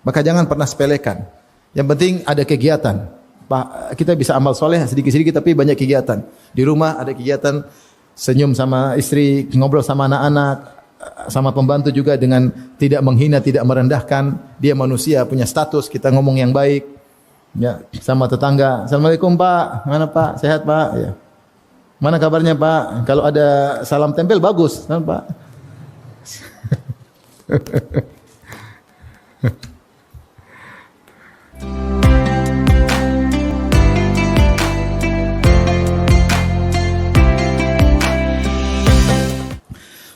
Maka jangan pernah sepelekan. Yang penting ada kegiatan. Kita bisa amal soleh sedikit-sedikit tapi banyak kegiatan. Di rumah ada kegiatan senyum sama istri, ngobrol sama anak-anak, sama pembantu juga dengan tidak menghina, tidak merendahkan. Dia manusia, punya status, kita ngomong yang baik. Ya, sama tetangga. Assalamualaikum Pak, mana Pak? Sehat Pak? Ya. Mana kabarnya Pak? Kalau ada salam tempel bagus, kan Pak?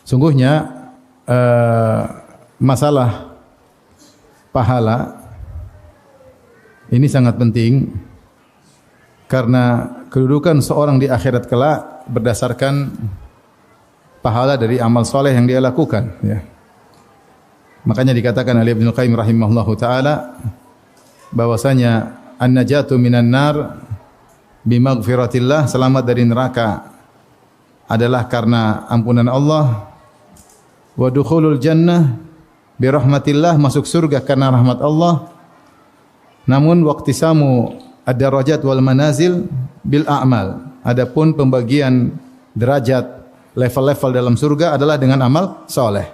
Sungguhnya masalah pahala ini sangat penting karena kedudukan seorang di akhirat kelak berdasarkan pahala dari amal soleh yang dia lakukan. Ya. Makanya dikatakan oleh Ibnu Qayyim rahimahullahu taala bahwasanya an-najatu minan nar bimaghfiratillah, selamat dari neraka adalah karena ampunan Allah. Wa dukhulul jannah bi rahmatillah, masuk surga karena rahmat Allah. Namun waqtisamu ad-darajat wal manazil bil a'mal, adapun pembagian derajat level-level dalam surga adalah dengan amal saleh.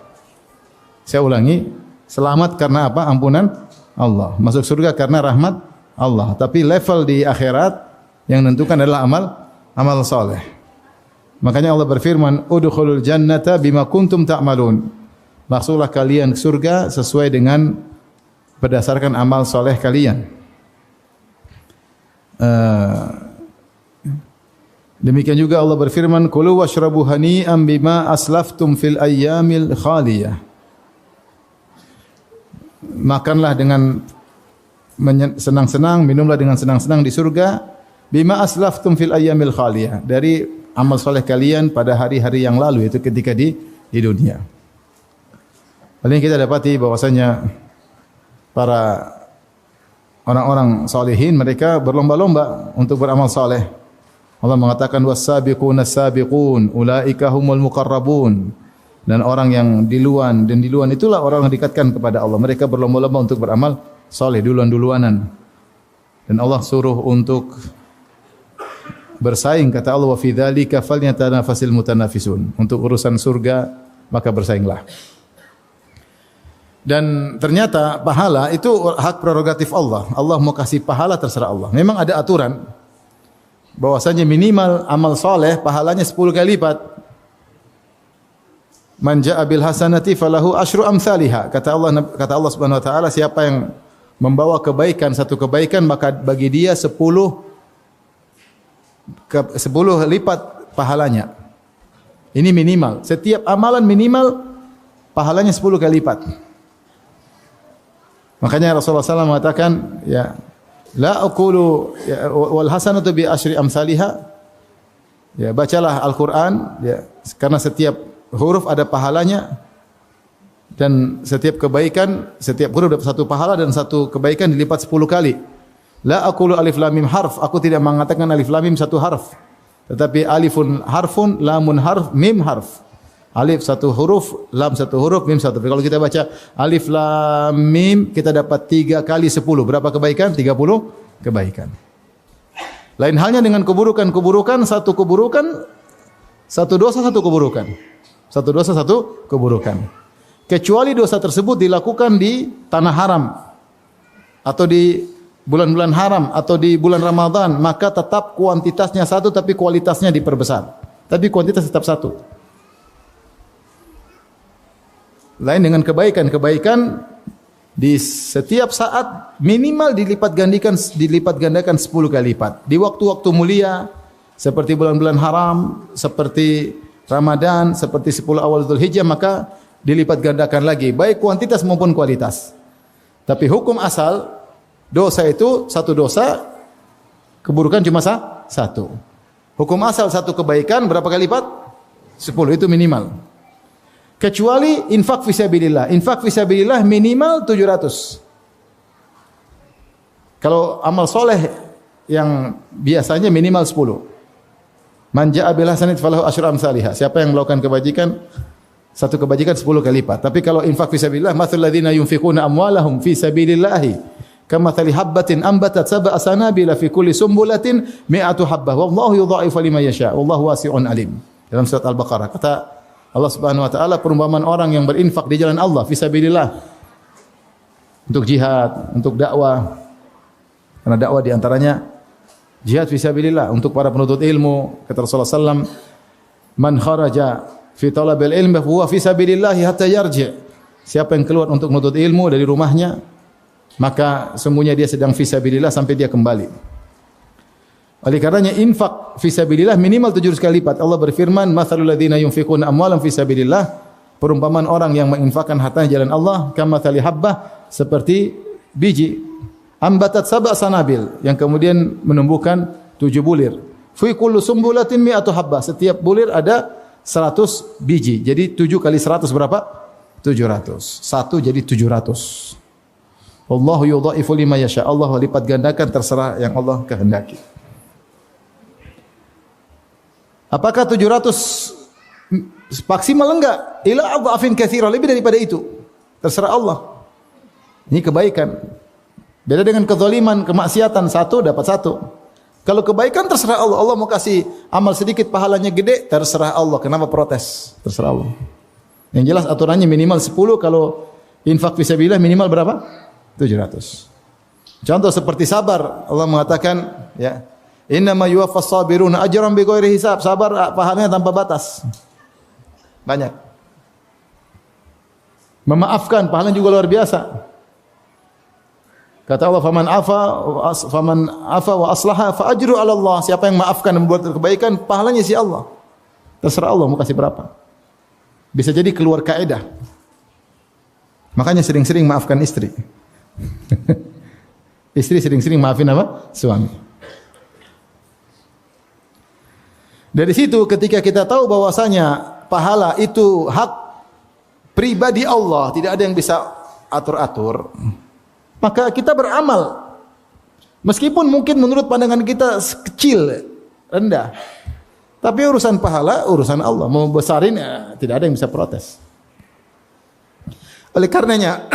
Saya ulangi, selamat karena apa? Ampunan Allah. Masuk surga karena rahmat Allah. Tapi level di akhirat yang menentukan adalah amal saleh. Makanya Allah berfirman, udkhulul jannata bima kuntum ta'malun. Masuklah kalian ke surga sesuai dengan berdasarkan amal soleh kalian. Demikian juga Allah berfirman, kulu washrabu hani'an bima aslaftum fil ayyamil khaliyah. Makanlah dengan senang-senang, minumlah dengan senang-senang di surga. Bima aslaftum fil ayyamil khaliyah, dari amal soleh kalian pada hari-hari yang lalu, itu ketika di dunia. Paling kita dapati bahwasanya para orang-orang salihin mereka berlomba-lomba untuk beramal saleh. Allah mengatakan was-sabiqunas sabiqun ulaika humul muqarrabun. Dan orang yang duluan itulah orang yang didekatkan kepada Allah. Mereka berlomba-lomba untuk beramal saleh, duluan-duluanan. Dan Allah suruh untuk bersaing, kata Allah, wa fi dzalika falyatanafasil mutanafisun. Untuk urusan surga maka bersainglah. Dan ternyata pahala itu hak prerogatif Allah. Allah mau kasih pahala terserah Allah. Memang ada aturan bahwasanya minimal amal soleh pahalanya 10 kali lipat. Man jaa bil hasanati falahu asyru amsalihha. Kata Allah Subhanahu wa taala, siapa yang membawa kebaikan, satu kebaikan, maka bagi dia 10 lipat pahalanya. Ini minimal. Setiap amalan minimal pahalanya 10 kali lipat. Makanya Rasulullah SAW mengatakan, ya, la aqulu ya, wal hasanatu bi asyri amsalihha. Ya, bacalah Al-Qur'an, ya, karena setiap huruf ada pahalanya dan setiap kebaikan, setiap huruf dapat satu pahala dan satu kebaikan dilipat 10 kali. La aqulu alif lam mim harf, aku tidak mengatakan alif lam mim satu harf, tetapi alifun harfun, lamun harf, mim harf. Alif satu huruf, lam satu huruf, mim satu. Kalau kita baca alif lam mim, kita dapat 3 kali 10. Berapa kebaikan? 30 kebaikan. Lain halnya dengan keburukan-keburukan, satu keburukan, satu dosa, satu keburukan. Satu dosa, satu keburukan. Kecuali dosa tersebut dilakukan di tanah haram atau di bulan-bulan haram atau di bulan Ramadan, maka tetap kuantitasnya satu tapi kualitasnya diperbesar. Tapi kuantitas tetap satu. Lain dengan kebaikan di setiap saat minimal dilipat gandakan 10 kali lipat. Di waktu-waktu mulia seperti bulan-bulan haram, seperti Ramadan, seperti 10 awal Dzulhijjah, maka dilipat gandakan lagi, baik kuantitas maupun kualitas. Tapi hukum asal dosa itu satu dosa, keburukan cuma satu. Hukum asal satu kebaikan berapa kali lipat? 10, itu minimal. Kecuali infak fisabilillah. Infak fisabilillah minimal 700. Kalau amal soleh yang biasanya minimal 10. Man jaa bil hasanati falahu asyru amsalihha. Siapa yang melakukan kebajikan Satu kebajikan 10 kali lipat. Tapi kalau infak fi sabilillah, mathalul ladzina yunfiquna amwalahum fi sabilillahi kamathali habbatin ambatat sab'a sanabila fi kulli sumbulatin mi'atu habbah wallahu yudha'ifu liman yasha wallahu wasi'un alim. Dalam surat Al-Baqarah kata Allah Subhanahu wa taala perumpamaan orang yang berinfak di jalan Allah fi sabilillah untuk jihad, untuk dakwah. Karena dakwah di antaranya jihad fi sabilillah untuk para penuntut ilmu. Kata Rasulullah sallam, "Man kharaja fi talabil ilmi fa huwa fi sabilillah hatta yarji'." Siapa yang keluar untuk menuntut ilmu dari rumahnya, maka sungguhnya dia sedang fi sabilillah sampai dia kembali. Oleh karenanya infak fi sabilillah minimal 700 kali lipat. Allah berfirman, "Matsalul ladzina yunfiquna amwalan fi sabilillah." Perumpamaan orang yang menginfakkan hartanya jalan Allah, kamatsali habbah, seperti biji ambatat sab'a sanabil yang kemudian menumbuhkan 7 bulir. Fi kullu sumbulatin mi'atu habbah. Setiap bulir ada 100 biji. Jadi 7 kali 100 berapa? 700. 1 jadi 700. Wallahu yudha'ifu liman yasha. Allah lipat gandakan terserah yang Allah kehendaki. Apakah 700 maksimal enggak? Ila adhafin katsira, lebih daripada itu. Terserah Allah. Ini kebaikan. Beda dengan kezaliman, kemaksiatan, 1 dapat 1. Kalau kebaikan terserah Allah. Allah mau kasih amal sedikit pahalanya gede, terserah Allah. Kenapa protes? Terserah Allah. Yang jelas aturannya minimal 10, kalau infak fisabilillah minimal berapa? 700. Contoh seperti sabar, Allah mengatakan ya, innama yuwaffas sabiruna ajran bighairi hisab. Sabar pahalanya tanpa batas. Banyak. Memaafkan pahalanya juga luar biasa. Kata Allah, faman afa wa aslaha fa ajru 'ala Allah. Siapa yang maafkan dan membuat kebaikan, pahalanya si Allah. Terserah Allah mau kasih berapa. Bisa jadi keluar kaidah. Makanya sering-sering maafkan istri. Istri sering-sering maafin apa? Suami. Dari situ ketika kita tahu bahwasanya pahala itu hak pribadi Allah, tidak ada yang bisa atur-atur, maka kita beramal. Meskipun mungkin menurut pandangan kita kecil, rendah. Tapi urusan pahala, urusan Allah. Mau besarin, tidak ada yang bisa protes. Oleh karenanya,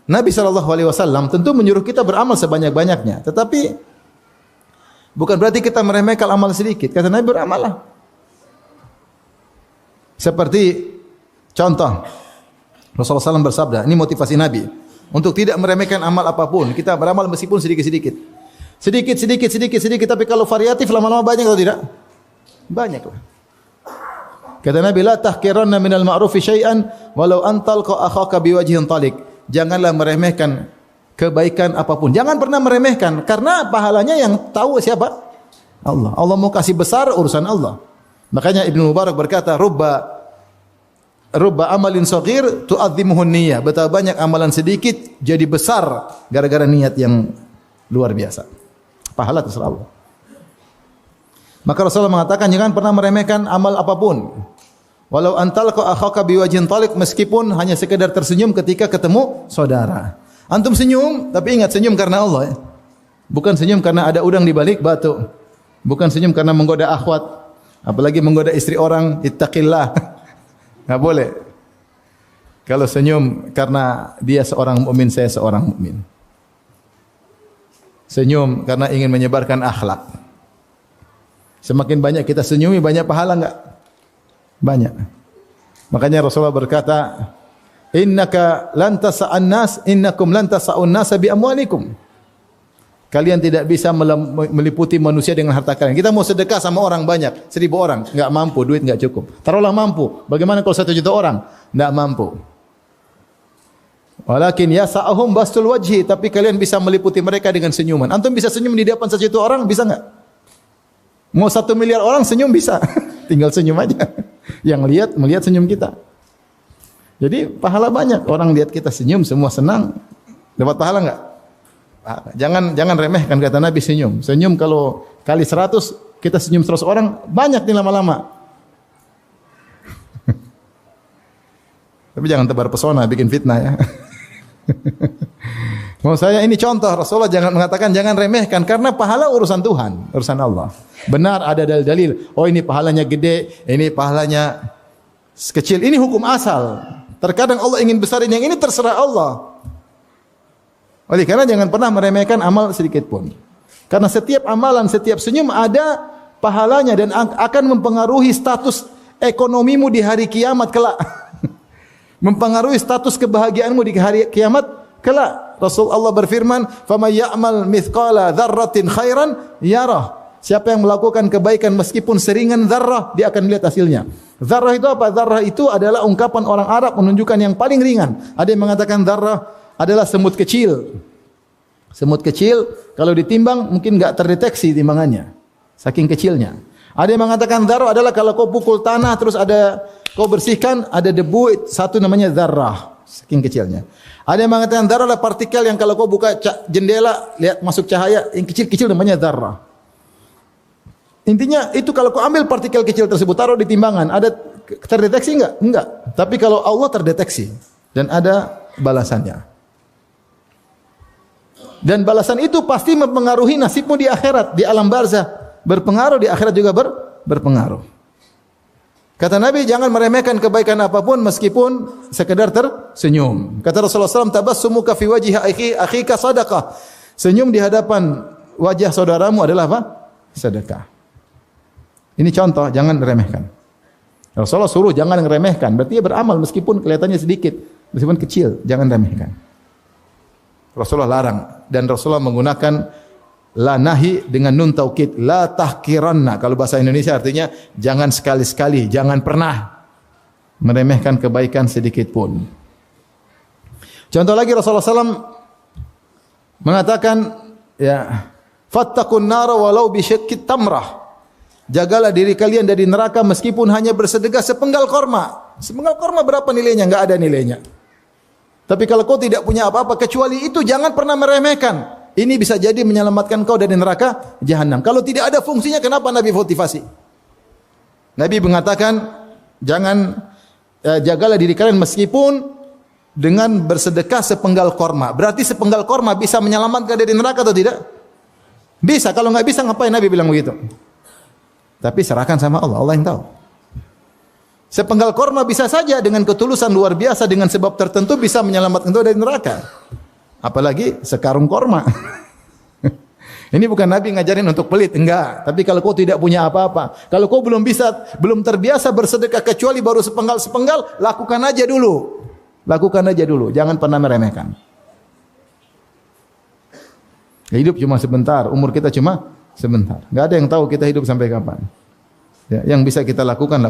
Nabi SAW tentu menyuruh kita beramal sebanyak-banyaknya. Tetapi, bukan berarti kita meremehkan amal sedikit. Kata Nabi, beramallah. Seperti contoh, Rasulullah SAW bersabda, ini motivasi Nabi. Untuk tidak meremehkan amal apapun, kita beramal meskipun sedikit-sedikit. Sedikit, tapi kalau variatif lama-lama banyak atau tidak? Banyak lah. Kata Nabi, la tahqiranna minal ma'rufi syai'an walau antalqa akhaka biwajhin talik. Janganlah meremehkan kebaikan apapun. Jangan pernah meremehkan, karena pahalanya yang tahu siapa? Allah. Allah mau kasih besar, urusan Allah. Makanya Ibnu Mubarak berkata, rubba amalin saghir tu'azzimuhun niyyah. Betapa banyak amalan sedikit jadi besar gara-gara niat yang luar biasa. Pahala terserah Allah. Maka Rasulullah mengatakan jangan pernah meremehkan amal apapun. Walau antalqa akhaka biwajhin talik, meskipun hanya sekedar tersenyum ketika ketemu saudara. Antum senyum, tapi ingat senyum karena Allah ya. Bukan senyum karena ada udang di balik batu. Bukan senyum karena menggoda akhwat, apalagi menggoda istri orang. Ittaqillah. Enggak boleh. Kalau senyum karena dia seorang mukmin, saya seorang mukmin. Senyum karena ingin menyebarkan akhlak. Semakin banyak kita senyumi, banyak pahala enggak? Banyak. Makanya Rasulullah berkata, innaka lan tasa'an nas, innakum lan tasa'un nas bi amwalikum. Kalian tidak bisa meliputi manusia dengan harta kalian. Kita mau sedekah sama orang banyak, 1000 orang, enggak mampu, duit enggak cukup. Taruhlah mampu. Bagaimana kalau 1 juta orang? Enggak mampu. Walakin yasa'ahum bastul wajhi, tapi kalian bisa meliputi mereka dengan senyuman. Antum bisa senyum di depan 1 juta orang, bisa enggak? Mau 1 miliar orang senyum bisa. Tinggal senyum aja. Yang melihat senyum kita. Jadi pahala banyak. Orang lihat kita senyum semua senang. Dapat pahala enggak? Jangan remehkan, kata Nabi, senyum. Senyum kalau kali 100, kita senyum 100 orang, banyak nih lama-lama. Tapi jangan tebar pesona, bikin fitnah ya. Mau saya ini contoh, Rasulullah jangan mengatakan jangan remehkan, karena pahala urusan Tuhan, urusan Allah. Benar ada dalil-dalil, oh ini pahalanya gede, ini pahalanya Sekecil ini hukum asal. Terkadang Allah ingin besarin yang ini, terserah Allah. Oleh karena jangan pernah meremehkan amal sedikit pun. Karena setiap amalan, setiap senyum ada pahalanya dan akan mempengaruhi status ekonomimu di hari kiamat kelak. Mempengaruhi status kebahagiaanmu di hari kiamat kelak. Rasulullah berfirman, "Faman ya'mal mithqala dzarratin khairan yarah." Siapa yang melakukan kebaikan meskipun seringan zarrah, dia akan melihat hasilnya. Zarrah itu apa? Zarrah itu adalah ungkapan orang Arab menunjukkan yang paling ringan. Ada yang mengatakan zarrah adalah semut kecil. Semut kecil kalau ditimbang mungkin enggak terdeteksi timbangannya, saking kecilnya. Ada yang mengatakan zarrah adalah kalau kau pukul tanah terus kau bersihkan ada debu, satu namanya zarrah, saking kecilnya. Ada yang mengatakan zarrah adalah partikel yang kalau kau buka jendela lihat masuk cahaya yang kecil-kecil namanya zarrah. Intinya itu kalau kau ambil partikel kecil tersebut taruh di timbangan, ada terdeteksi enggak? Enggak. Tapi kalau Allah terdeteksi dan ada balasannya. Dan balasan itu pasti mempengaruhi nasibmu di akhirat, di alam barzah. Berpengaruh di akhirat juga berpengaruh. Kata Nabi, jangan meremehkan kebaikan apapun meskipun sekedar tersenyum. Kata Rasulullah SAW, tabassumuka fi wajhi akhika sadaqah. Senyum di hadapan wajah saudaramu adalah apa? Sedekah. Ini contoh, jangan remehkan. Rasulullah suruh jangan meremehkan, berarti dia beramal meskipun kelihatannya sedikit, meskipun kecil, jangan remehkan. Rasulullah larang dan Rasulullah menggunakan la nahi dengan nun taukid, la tahkiranna. Kalau bahasa Indonesia artinya jangan sekali-sekali, jangan pernah meremehkan kebaikan sedikit pun. Contoh lagi Rasulullah SAW mengatakan, ya, fattaqun nara walau bi syiqqit tamrah. Jagalah diri kalian dari neraka meskipun hanya bersedekah sepenggal korma. Sepenggal korma berapa nilainya? Enggak ada nilainya. Tapi kalau kau tidak punya apa-apa kecuali itu, jangan pernah meremehkan. Ini bisa jadi menyelamatkan kau dari neraka jahanam. Kalau tidak ada fungsinya, kenapa Nabi motivasi? Nabi mengatakan, jagalah diri kalian meskipun dengan bersedekah sepenggal korma. Berarti sepenggal korma bisa menyelamatkan dari neraka atau tidak? Bisa. Kalau enggak bisa, ngapain Nabi bilang begitu? Tapi serahkan sama Allah, Allah yang tahu. Sepenggal korma bisa saja dengan ketulusan luar biasa, dengan sebab tertentu bisa menyelamatkan kau dari neraka. Apalagi sekarung korma. Ini bukan Nabi ngajarin untuk pelit, enggak. Tapi kalau kau tidak punya apa-apa, kalau kau belum terbiasa bersedekah kecuali baru sepenggal, lakukan aja dulu. Lakukan aja dulu, jangan pernah meremehkan. Hidup cuma sebentar, umur kita cuma sebentar. Enggak ada yang tahu kita hidup sampai kapan. Ya, yang bisa kita lakukan.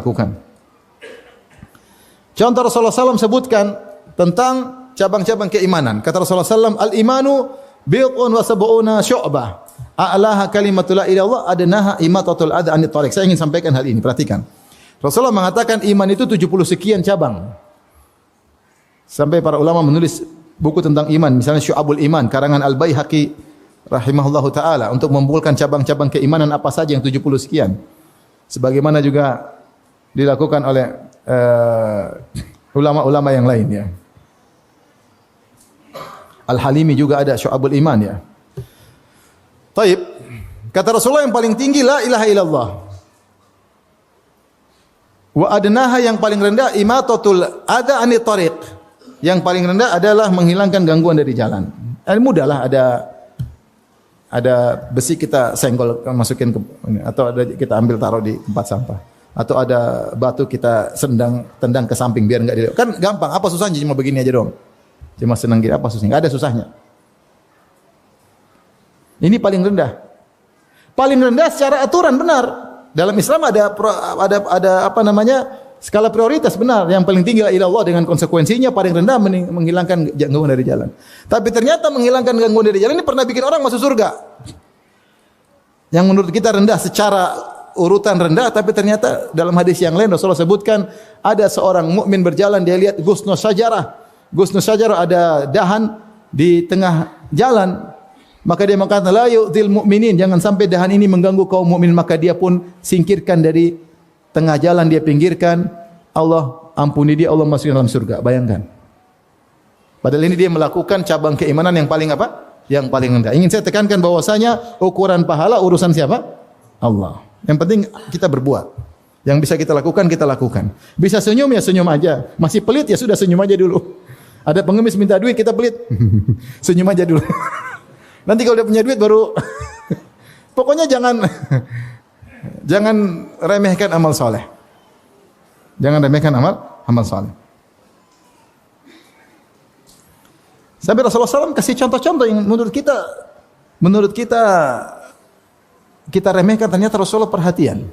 Contoh Rasulullah SAW sebutkan tentang cabang-cabang keimanan. Kata Rasulullah SAW, al-imanu bi'un wa sab'una syu'bah. A'laha kalimatul la ilaha illallah adnaha imatatul adha anit thariq. Saya ingin sampaikan hal ini, perhatikan. Rasulullah mengatakan iman itu 70 sekian cabang. Sampai para ulama menulis buku tentang iman, misalnya Syu'abul Iman karangan Al-Baihaqi rahimahullahu taala untuk mengumpulkan cabang-cabang keimanan apa saja yang 70 sekian. Sebagaimana juga dilakukan oleh ulama-ulama yang lain ya. Al-Halimi juga ada Syu'abul Iman ya. Taib. Kata Rasulullah yang paling tinggi la ilaha illallah. Wa adnaha yang paling rendah imatatul adha anit thariq. Yang paling rendah adalah menghilangkan gangguan dari jalan. Mudahlah ada besi kita senggol masukin ke atau ada kita ambil taruh di tempat sampah atau ada batu kita tendang ke samping biar enggak dilihat. Kan gampang, apa susahnya cuma begini aja dong. Cuma senang gitu, apa susahnya? Enggak ada susahnya. Ini paling rendah. Paling rendah secara aturan benar. Dalam Islam ada apa namanya? Skala prioritas benar. Yang paling tinggi adalah Allah dengan konsekuensinya paling rendah menghilangkan gangguan dari jalan. Tapi ternyata menghilangkan gangguan dari jalan ini pernah bikin orang masuk surga. Yang menurut kita rendah secara urutan rendah, tapi ternyata dalam hadis yang lain Rasulullah sebutkan ada seorang mukmin berjalan, dia lihat gusnus syajarah. Gusnus syajarah ada dahan di tengah jalan. Maka dia mengatakan la yu'dzil mu'minin, jangan sampai dahan ini mengganggu kaum mukmin, maka dia pun singkirkan dari tengah jalan, dia pinggirkan, Allah ampuni dia, Allah masukkan dalam surga. Bayangkan. Padahal ini dia melakukan cabang keimanan yang paling apa? Yang paling rendah. Ingin saya tekankan bahwasanya ukuran pahala urusan siapa? Allah. Yang penting kita berbuat. Yang bisa kita lakukan, kita lakukan. Bisa senyum ya senyum aja. Masih pelit ya sudah senyum aja dulu. Ada pengemis minta duit, kita pelit. Senyum aja dulu. Nanti kalau dia punya duit baru. Pokoknya jangan remehkan amal soleh. Jangan remehkan amal soleh. Sampai Rasulullah SAW kasih contoh-contoh yang menurut kita remehkan, ternyata Rasulullah perhatian.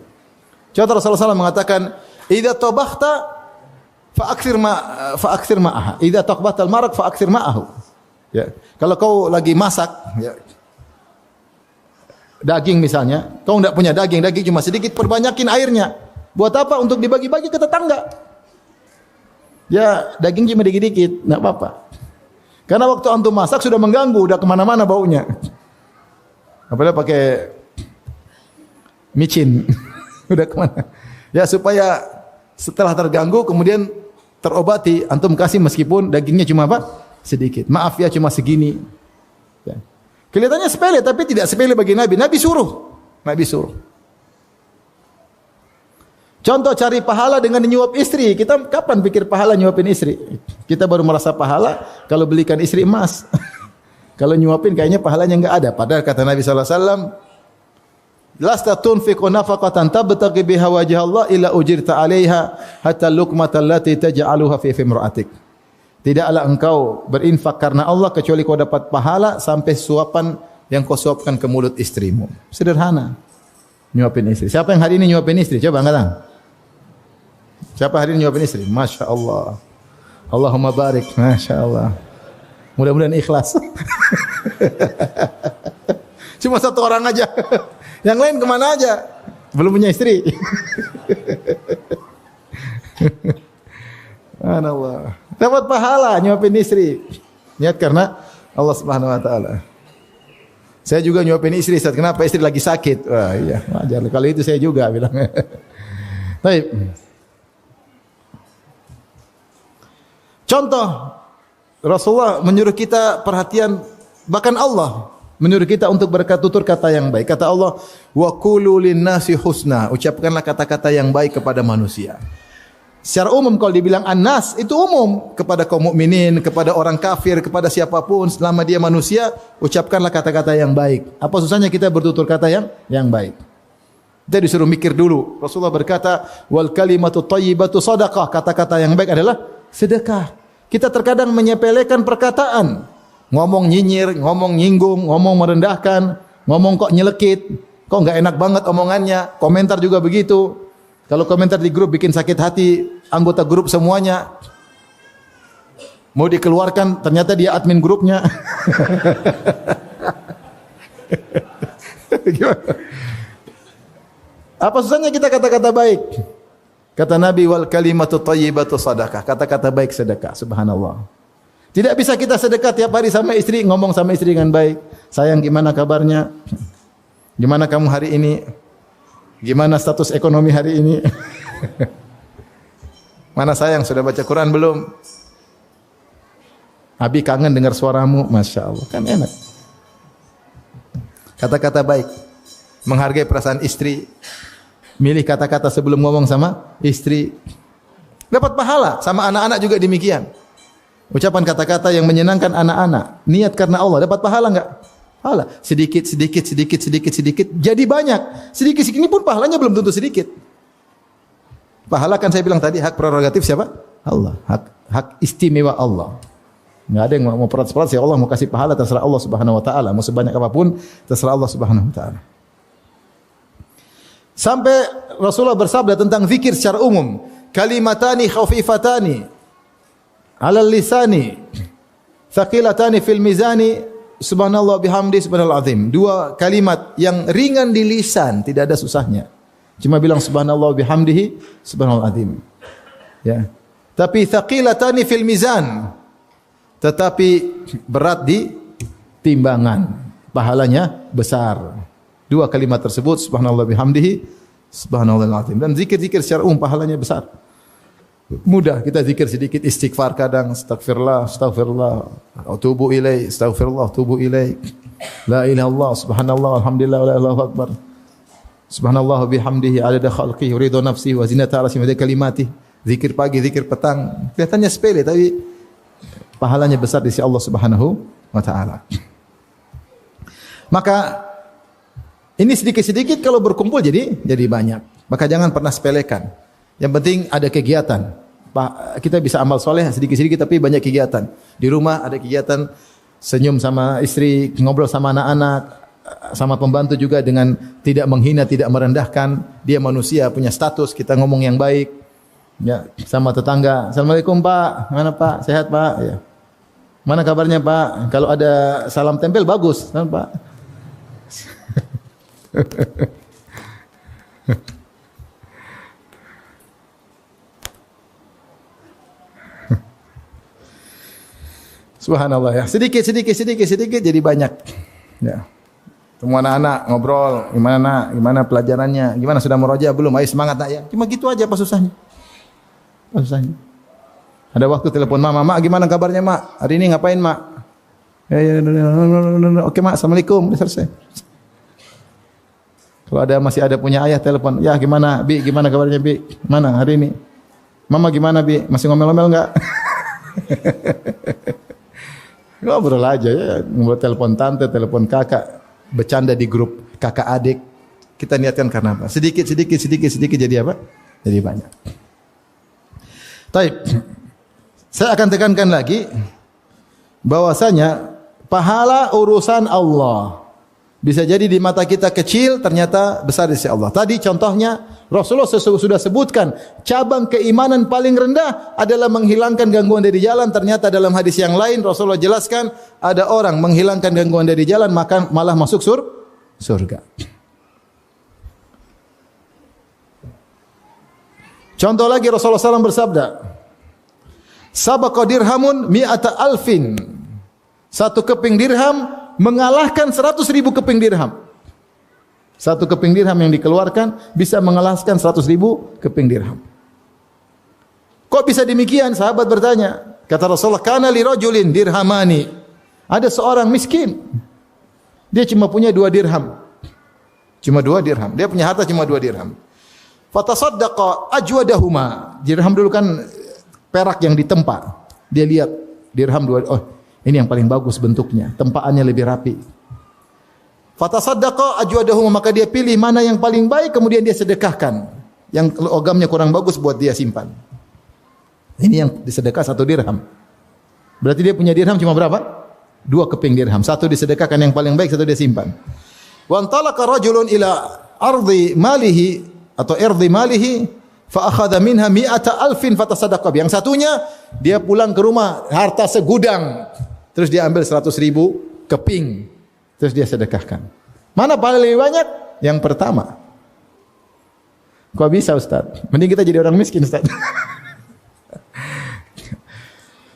Contoh Rasulullah SAW mengatakan, "Idza tabakhta fa'akthir ma'aha. Idza taqbata al-maraq fa'akthir ma'ahu." Ya, kalau kau lagi masak, ya, daging misalnya, kau enggak punya daging cuma sedikit, perbanyakin airnya. Buat apa? Untuk dibagi-bagi ke tetangga. Ya, daging cuma dikit-dikit, enggak apa-apa. Karena waktu antum masak sudah mengganggu, udah kemana-mana baunya. Apalagi pakai micin, udah kemana? Ya supaya setelah terganggu kemudian terobati, antum kasih meskipun dagingnya cuma apa? Sedikit. Maaf ya cuma segini. Ya. Kelihatannya sepele tapi tidak sepele bagi Nabi. Nabi suruh. Contoh cari pahala dengan nyuap istri. Kita kapan pikir pahala nyuapin istri? Kita baru merasa pahala kalau belikan istri emas. Kalau nyuapin kayaknya pahalanya enggak ada. Padahal kata Nabi sallallahu alaihi wasallam, "Lasta tunfiqu nafaqatan tabtaghi biha wajha Allah illa ujirta 'alaiha hatta luqmatal lati taj'aluha fi imra'atik." Tidaklah engkau berinfak karena Allah kecuali kau dapat pahala sampai suapan yang kau suapkan ke mulut istrimu. Sederhana. Nyuapin istri. Siapa yang hari ini nyuapin istri? Coba angkat tangan. Siapa hari ini nyuapin istri? Masya Allah. Allahumma barik. Masya Allah. Mudah-mudahan ikhlas. Cuma satu orang aja. Yang lain kemana aja? Belum punya istri. Subhanallah. Dapat pahala nyuapin istri. Niat karena Allah Subhanahu wa taala. Saya juga nyuapin istri, Ustaz. Kenapa? Istri lagi sakit. Wah, iya, wajar. Kalau itu saya juga bilang. Baik. Contoh Rasulullah menyuruh kita perhatian, bahkan Allah menyuruh kita untuk bertutur kata yang baik. Kata Allah, "Wa qulu lin-nasi husna." Ucapkanlah kata-kata yang baik kepada manusia. Secara umum kalau dibilang an-nas itu umum kepada kaum mukminin, kepada orang kafir, kepada siapapun selama dia manusia, ucapkanlah kata-kata yang baik. Apa susahnya kita bertutur kata yang baik? Kita disuruh mikir dulu. Rasulullah berkata, "Wal kalimatu thayyibatu shadaqah." Kata-kata yang baik adalah sedekah. Kita terkadang menyepelekan perkataan. Ngomong nyinyir, ngomong nyinggung, ngomong merendahkan, ngomong kok nyelekit, kok enggak enak banget omongannya. Komentar juga begitu. Kalau komentar di grup bikin sakit hati anggota grup semuanya. Mau dikeluarkan, ternyata dia admin grupnya. Apa susahnya kita kata-kata baik? Kata Nabi, "Wal kalimatu thayyibatu shadaqah." Kata-kata baik sedekah. Subhanallah. Tidak bisa kita sedekah tiap hari sama istri, ngomong sama istri dengan baik. "Sayang, gimana kabarnya? Gimana kamu hari ini? Gimana status ekonomi hari ini?" "Mana sayang, sudah baca Quran belum? Abi kangen dengar suaramu." Masya Allah, kan enak. Kata-kata baik. Menghargai perasaan istri. Milih kata-kata sebelum ngomong sama istri. Dapat pahala. Sama anak-anak juga demikian. Ucapan kata-kata yang menyenangkan anak-anak. Niat karena Allah. Dapat pahala enggak? Pahala. Sedikit. Jadi banyak. Sedikit ini pun pahalanya belum tentu sedikit. Pahala kan saya bilang tadi hak prerogatif siapa? Allah. Hak istimewa Allah. Enggak ada yang mau protes-protes ya Allah mau kasih pahala terserah Allah Subhanahu wa taala. Mau sebanyak apapun terserah Allah Subhanahu wa taala. Sampai Rasulullah bersabda tentang zikir secara umum. Kalimatani khafifatani alal lisani thaqilatani fil mizani subhanallah bihamdi subhanal azim. Dua kalimat yang ringan di lisan, tidak ada susahnya. Cuma bilang subhanallah bihamdihi subhanal azim. Ya. Tapi thaqilatani fil mizan. Tetapi berat di timbangan. Pahalanya besar. Dua kalimat tersebut subhanallah bihamdihi subhanallahil azim. Dan zikir-zikir secara umum pahalanya besar. Mudah kita zikir sedikit, istighfar kadang, astagfirullah, atubu ilaih, astagfirullah, atubu ilaih. La ilaha illallah, subhanallah, alhamdulillah, la ilaha akbar. Subhanallah bihamdihi adada khalqihi wa ridha nafsihi wa zinata arsyihi wa kalimatihi. Zikir pagi, zikir petang. Kelihatannya sepele tapi pahalanya besar di sisi Allah Subhanahu wa taala. Maka ini sedikit-sedikit kalau berkumpul jadi banyak. Maka jangan pernah sepelekan. Yang penting ada kegiatan. Kita bisa amal soleh sedikit-sedikit tapi banyak kegiatan. Di rumah ada kegiatan senyum sama istri, ngobrol sama anak-anak, sama pembantu juga dengan tidak menghina, tidak merendahkan. Dia manusia, punya status, kita ngomong yang baik. Ya, sama tetangga. Assalamualaikum Pak, mana Pak? Sehat Pak? Ya. Mana kabarnya Pak? Kalau ada salam tempel bagus, kan Pak? Subhanallah ya. Sedikit jadi banyak. Ya. Semua anak-anak ngobrol, gimana pelajarannya, gimana sudah meroja belum? Ayo semangat nak ya. Cuma gitu aja apa susahnya? Apa susahnya? Ada waktu telepon Mak, Mak gimana kabarnya Mak? Hari ini ngapain Mak? Oke Mak, Assalamualaikum, selesai. Kalau masih ada punya ayah telepon, ya gimana Bi, gimana kabarnya Bi? Mana hari ini? Mama gimana Bi? Masih ngomel-ngomel enggak? Ngobrol aja ya, ngobrol telepon tante, telepon kakak, bercanda di grup kakak adik. Kita niatkan karena apa? Sedikit jadi apa? Jadi banyak. Baik. Saya akan tekankan lagi bahwasanya pahala urusan Allah. Bisa jadi di mata kita kecil, ternyata besar di sisi Allah. Tadi contohnya Rasulullah sudah sebutkan cabang keimanan paling rendah adalah menghilangkan gangguan dari jalan. Ternyata dalam hadis yang lain Rasulullah jelaskan ada orang menghilangkan gangguan dari jalan maka malah masuk surga. Contoh lagi Rasulullah SAW bersabda, sabaqa dirhamun mi'ata alfin. Satu keping dirham mengalahkan 100.000 keping dirham. Satu keping dirham yang dikeluarkan bisa mengalahkan 100.000 keping dirham. Kok bisa demikian? Sahabat bertanya. Kata Rasulullah, kana li rajulin dirhamani. Ada seorang miskin. Dia cuma punya 2 dirham. Cuma 2 dirham. Dia punya harta cuma 2 dirham. Fatasaddaqa ajwadahuma. Dirham dulu kan perak yang ditempa. Dia lihat dirham 2. Oh, ini yang paling bagus bentuknya, tempaannya lebih rapi. Fatasaddaqa ajwadahuma, maka dia pilih mana yang paling baik kemudian dia sedekahkan. Yang logamnya kurang bagus buat dia simpan. Ini yang disedekah 1 dirham. Berarti dia punya dirham cuma berapa? 2 keping dirham. 1 disedekahkan yang paling baik, 1 dia simpan. Wa antalaqa rajulun ila ardi malihi atau irdi malihi fa akhadha minha mi'ata alfin fatasaddaqa. Yang satunya dia pulang ke rumah harta segudang. Terus dia ambil 100.000 keping. Terus dia sedekahkan. Mana paling lebih banyak? Yang pertama. Kok bisa Ustaz? Mending kita jadi orang miskin Ustaz.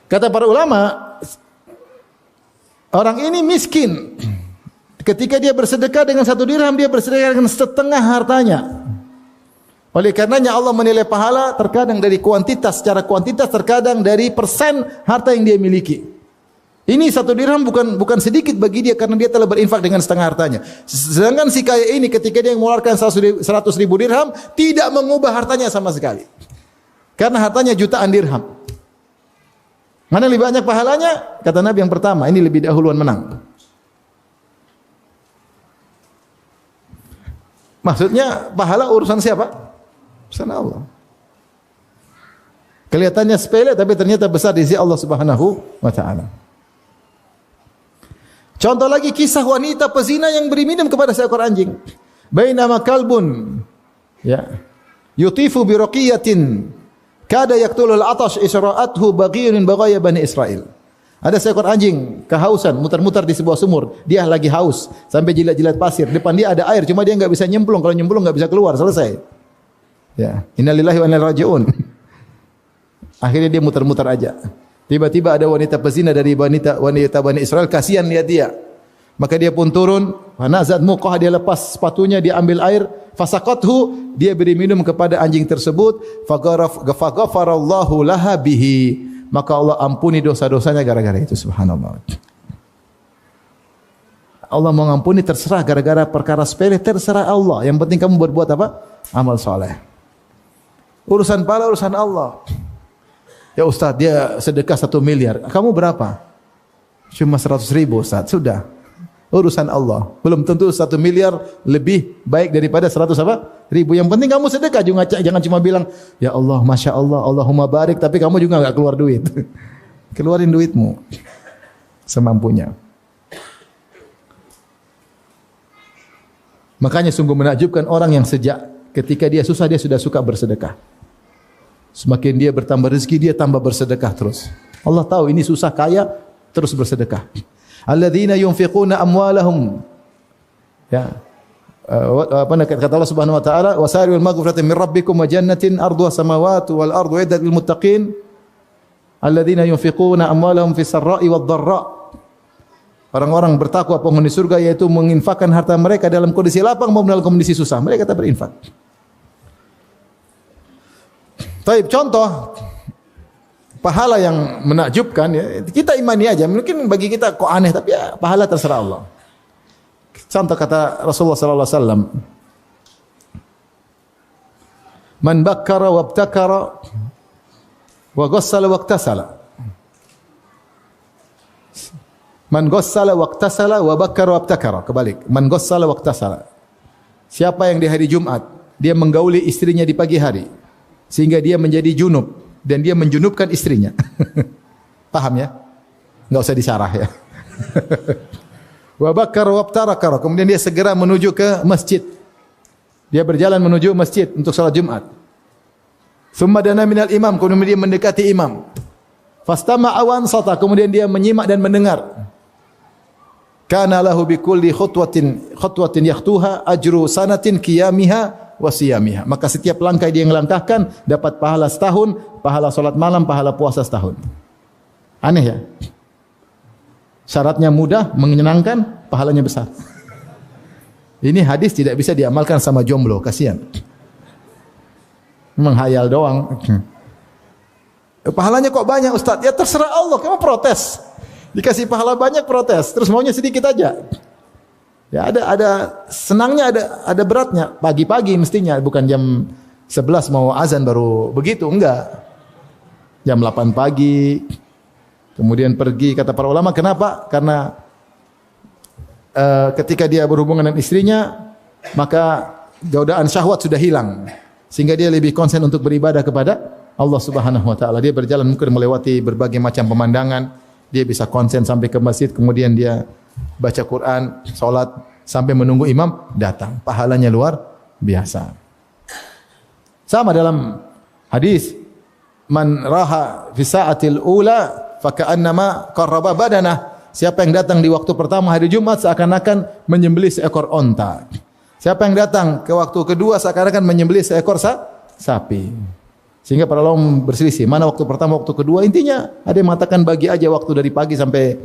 Kata para ulama, orang ini miskin. Ketika dia bersedekah dengan 1 dirham, dia bersedekah dengan setengah hartanya. Oleh karenanya Allah menilai pahala terkadang dari kuantitas, secara kuantitas terkadang dari persen harta yang dia miliki. Ini 1 dirham bukan sedikit bagi dia karena dia telah berinfak dengan setengah hartanya. Sedangkan si kaya ini ketika dia mengeluarkan 100.000 dirham tidak mengubah hartanya sama sekali. Karena hartanya jutaan dirham. Mana lebih banyak pahalanya? Kata Nabi yang pertama, ini lebih dahuluan menang. Maksudnya pahala urusan siapa? Urusan Allah. Kelihatannya sepele tapi ternyata besar di sisi Allah Subhanahu wa taala. Contoh lagi kisah wanita pezina yang beri minum kepada seekor anjing. Bainama kalbun ya yutifu bi raqiyatin kada yaqtulul atash isra'athu baghirun baghaya bani Israil. Ada seekor anjing kehausan muter-muter di sebuah sumur. Dia lagi haus sampai jilat-jilat pasir. Depan dia ada air cuma dia enggak bisa nyemplung. Kalau nyemplung enggak bisa keluar, selesai. Ya, innalillahi wa inna ilaihi raji'un. Akhirnya dia muter-muter aja. Tiba-tiba ada wanita pezina dari wanita Bani Israel, kasihan lihat dia. Maka dia pun turun, fanazat muqah, dia lepas sepatunya, dia ambil air, fasaqathu, dia beri minum kepada anjing tersebut, faghafarallahu laha bihi. Maka Allah ampuni dosa-dosanya gara-gara itu, subhanallah. Allah mau ngampuni terserah, gara-gara perkara sepele terserah Allah. Yang penting kamu berbuat apa? Amal soleh. Urusan pahala urusan Allah. Ya Ustaz, dia sedekah 1 miliar. Kamu berapa? Cuma 100.000 Ustaz. Sudah. Urusan Allah. Belum tentu 1 miliar lebih baik daripada 100 apa? Ribu. Yang penting kamu sedekah. Jangan cuma bilang, ya Allah, Masya Allah, Allahumma barik. Tapi kamu juga enggak keluar duit. Keluarin duitmu. Semampunya. Makanya sungguh menakjubkan orang yang sejak ketika dia susah, dia sudah suka bersedekah. Semakin dia bertambah rezeki, dia tambah bersedekah terus. Allah tahu ini susah kaya, terus bersedekah. Alladzina yunfiquna amwalahum, ya, apa kata Allah Subhanahu wa taala, wasari'ul maghfirati min rabbikum wa jannatin arduha samawati wal ardu iddat lil muttaqin alladzina yunfiquna amwalahum fis sarra'i wad dharra. Orang-orang bertakwa penghuni surga, yaitu menginfakkan harta mereka dalam kondisi lapang maupun dalam kondisi susah. Mereka kata berinfak. Baik, contoh pahala yang menakjubkan, ya, kita imani aja. Mungkin bagi kita kok aneh, tapi ya, pahala terserah Allah. Contoh kata Rasulullah sallallahu alaihi wasallam, "Man bakkara wa ibtakara wa ghassala wa iktasala." Man ghassala wa iktasala wa bakkara wa ibtakara. Kebalik. Man ghassala wa iktasala. Siapa yang di hari Jumat dia menggauli istrinya di pagi hari sehingga dia menjadi junub dan dia menjunubkan istrinya. Paham ya? Enggak usah disyarah ya. Wa bakkara wa ibtakara. Kemudian dia segera menuju ke masjid. Dia berjalan menuju masjid untuk salat Jumat. Tsumma dana minal imam, kemudian dia mendekati imam. Fastama'a wa ansata, kemudian dia menyimak dan mendengar. Kana lahu bi kulli khutwatin yakhtuha ajru sanatin qiyamiha wa siyamiha. Maka setiap langkah dia yang langkahkan dapat pahala setahun, pahala salat malam, pahala puasa setahun. Aneh ya? Syaratnya mudah, menyenangkan, pahalanya besar. Ini hadis tidak bisa diamalkan sama jomblo, kasihan. Menghayal doang. Pahalanya kok banyak Ustaz? Ya terserah Allah, kamu protes. Dikasih pahala banyak protes, terus maunya sedikit aja. Ya ada senangnya, ada beratnya. Pagi-pagi mestinya, bukan jam 11 mau azan baru begitu, enggak. Jam 8 pagi. Kemudian pergi, kata para ulama, kenapa? Karena ketika dia berhubungan dengan istrinya, maka godaan syahwat sudah hilang. Sehingga dia lebih konsen untuk beribadah kepada Allah Subhanahu wa taala. Dia berjalan mungkin melewati berbagai macam pemandangan. Dia bisa konsen sampai ke masjid, kemudian dia baca Quran, salat sampai menunggu imam datang. Pahalanya luar biasa. Sama dalam hadis, man raha fi sa'atil ula faka'annama qarraba badanah. Siapa yang datang di waktu pertama hari Jumat seakan-akan menyembelih seekor onta. Siapa yang datang ke waktu kedua seakan-akan menyembelih seekor sapi. Sehingga para ulama berselisih, mana waktu pertama, waktu kedua. Intinya ada yang mengatakan bagi aja waktu dari pagi sampai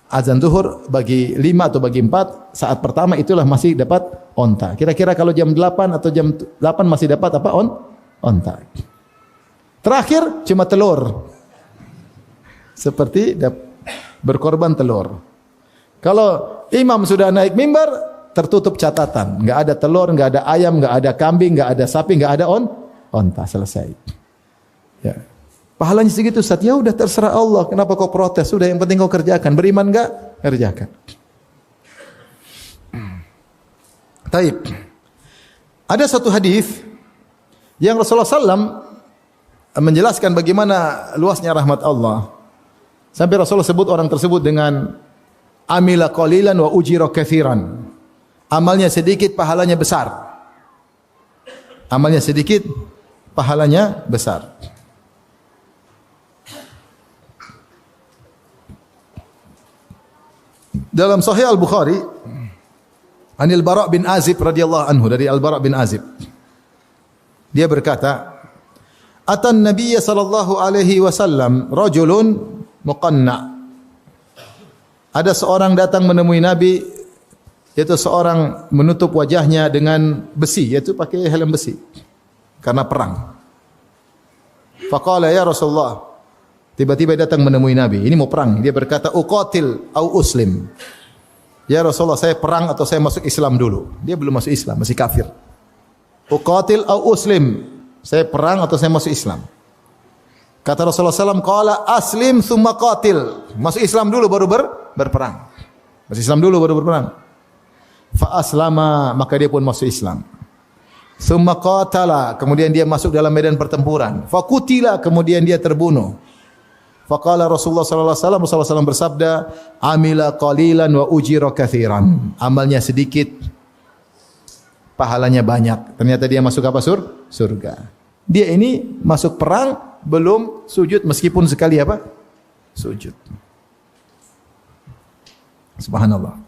azan zuhur, bagi 5 atau bagi 4, saat pertama itulah masih dapat onta. Kira-kira kalau jam 8 atau jam 8 masih dapat apa? Onta. Terakhir cuma telur. Seperti berkorban telur. Kalau imam sudah naik mimbar, tertutup catatan. Enggak ada telur, enggak ada ayam, enggak ada kambing, enggak ada sapi, enggak ada onta, selesai. Ya. Pahalanya segitu, Ustaz. Ya udah terserah Allah. Kenapa kau protes? Sudah, yang penting kau kerjakan. Beriman enggak? Kerjakan. Taib. Ada satu hadis yang Rasulullah SAW menjelaskan bagaimana luasnya rahmat Allah. Sampai Rasulullah sebut orang tersebut dengan amila qalilan wa ujira katsiran. Amalnya sedikit, pahalanya besar. Amalnya sedikit, pahalanya besar. Dalam Sahih Al-Bukhari, Anil Bara' bin Azib radhiyallahu anhu, dari Al-Bara' bin Azib. Dia berkata, Atan Nabiyya sallallahu alaihi wasallam rajulun muqanna. Ada seorang datang menemui Nabi, yaitu seorang menutup wajahnya dengan besi, yaitu pakai helm besi karena perang. Faqala ya Rasulullah, tiba-tiba datang menemui Nabi, ini mau perang. Dia berkata, uqatil au uslim. "Ya Rasulullah, saya perang atau saya masuk Islam dulu?" Dia belum masuk Islam, masih kafir. "Uqatil au uslim?" Saya perang atau saya masuk Islam? Kata Rasulullah SAW, "Qala aslim thumma qatil." Masuk Islam dulu baru berperang. Masuk Islam dulu baru berperang. Fa aslama, maka dia pun masuk Islam. Thumma qatala, kemudian dia masuk dalam medan pertempuran. Fa qutila, kemudian dia terbunuh. Faqala Rasulullah sallallahu alaihi wasallam, Rasulullah SAW bersabda, "Amila qalilan wa ujira katsiran." Amalnya sedikit, pahalanya banyak. Ternyata dia masuk apa? Surga. Dia ini masuk perang belum sujud meskipun sekali apa? Sujud. Subhanallah.